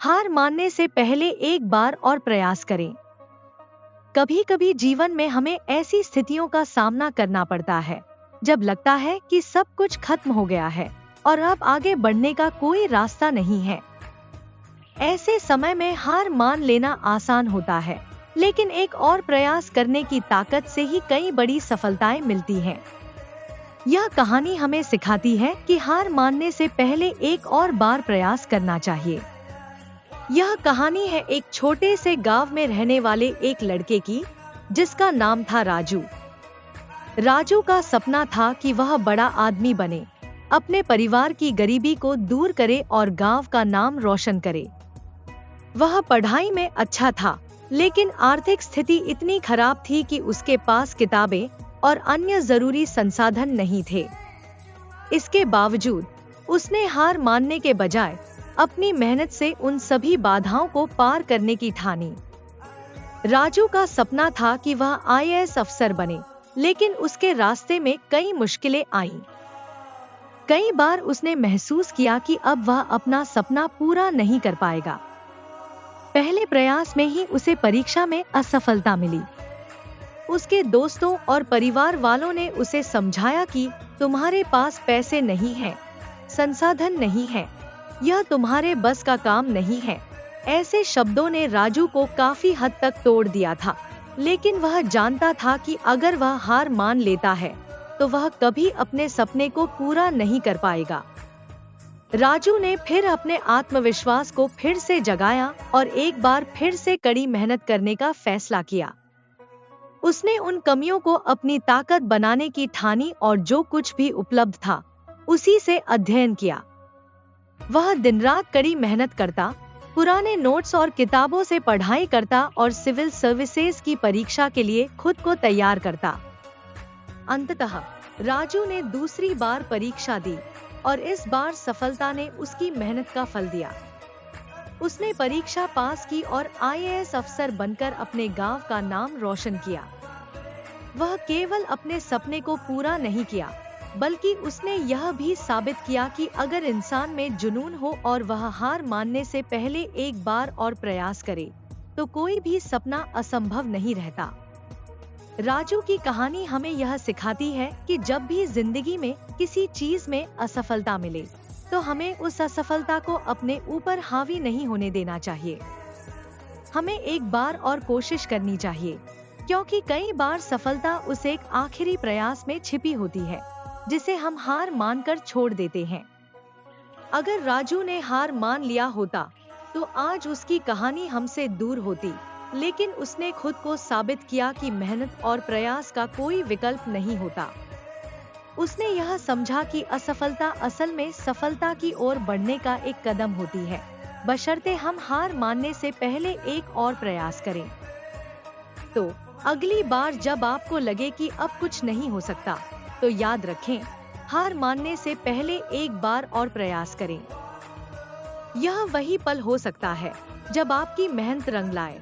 हार मानने से पहले एक बार और प्रयास करें। कभी कभी जीवन में हमें ऐसी स्थितियों का सामना करना पड़ता है जब लगता है कि सब कुछ खत्म हो गया है और अब आगे बढ़ने का कोई रास्ता नहीं है। ऐसे समय में हार मान लेना आसान होता है, लेकिन एक और प्रयास करने की ताकत से ही कई बड़ी सफलताएं मिलती हैं। यह कहानी हमें सिखाती है कि हार मानने से पहले एक और बार प्रयास करना चाहिए। यह कहानी है एक छोटे से गांव में रहने वाले एक लड़के की, जिसका नाम था राजू। राजू का सपना था कि वह बड़ा आदमी बने, अपने परिवार की गरीबी को दूर करे और गांव का नाम रोशन करे। वह पढ़ाई में अच्छा था, लेकिन आर्थिक स्थिति इतनी खराब थी कि उसके पास किताबें और अन्य जरूरी संसाधन नहीं थे। इसके बावजूद उसने हार मानने के बजाय अपनी मेहनत से उन सभी बाधाओं को पार करने की ठानी। राजू का सपना था कि वह आईएएस अफसर बने, लेकिन उसके रास्ते में कई मुश्किलें आईं। कई बार उसने महसूस किया कि अब वह अपना सपना पूरा नहीं कर पाएगा। पहले प्रयास में ही उसे परीक्षा में असफलता मिली। उसके दोस्तों और परिवार वालों ने उसे समझाया कि तुम्हारे पास पैसे नहीं हैं, संसाधन नहीं है, यह तुम्हारे बस का काम नहीं है। ऐसे शब्दों ने राजू को काफी हद तक तोड़ दिया था, लेकिन वह जानता था कि अगर वह हार मान लेता है तो वह कभी अपने सपने को पूरा नहीं कर पाएगा। राजू ने फिर अपने आत्मविश्वास को फिर से जगाया और एक बार फिर से कड़ी मेहनत करने का फैसला किया। उसने उन कमियों को अपनी ताकत बनाने की ठानी और जो कुछ भी उपलब्ध था उसी से अध्ययन किया। वह दिन रात कड़ी मेहनत करता, पुराने नोट्स और किताबों से पढ़ाई करता और सिविल सर्विसेज की परीक्षा के लिए खुद को तैयार करता। अंततः राजू ने दूसरी बार परीक्षा दी और इस बार सफलता ने उसकी मेहनत का फल दिया। उसने परीक्षा पास की और आईएएस अफसर बनकर अपने गांव का नाम रोशन किया। वह केवल अपने सपने को पूरा नहीं किया, बल्कि उसने यह भी साबित किया कि अगर इंसान में जुनून हो और वह हार मानने से पहले एक बार और प्रयास करे, तो कोई भी सपना असंभव नहीं रहता। राजू की कहानी हमें यह सिखाती है कि जब भी जिंदगी में किसी चीज में असफलता मिले, तो हमें उस असफलता को अपने ऊपर हावी नहीं होने देना चाहिए। हमें एक बार और कोशिश करनी चाहिए, क्योंकि कई बार सफलता उस एक आखिरी प्रयास में छिपी होती है जिसे हम हार मानकर छोड़ देते हैं। अगर राजू ने हार मान लिया होता तो आज उसकी कहानी हमसे दूर होती, लेकिन उसने खुद को साबित किया कि मेहनत और प्रयास का कोई विकल्प नहीं होता। उसने यह समझा कि असफलता असल में सफलता की ओर बढ़ने का एक कदम होती है, बशर्ते हम हार मानने से पहले एक और प्रयास करें। तो अगली बार जब आपको लगे कि अब कुछ नहीं हो सकता, तो याद रखें, हार मानने से पहले एक बार और प्रयास करें। यह वही पल हो सकता है जब आपकी मेहनत रंग लाए।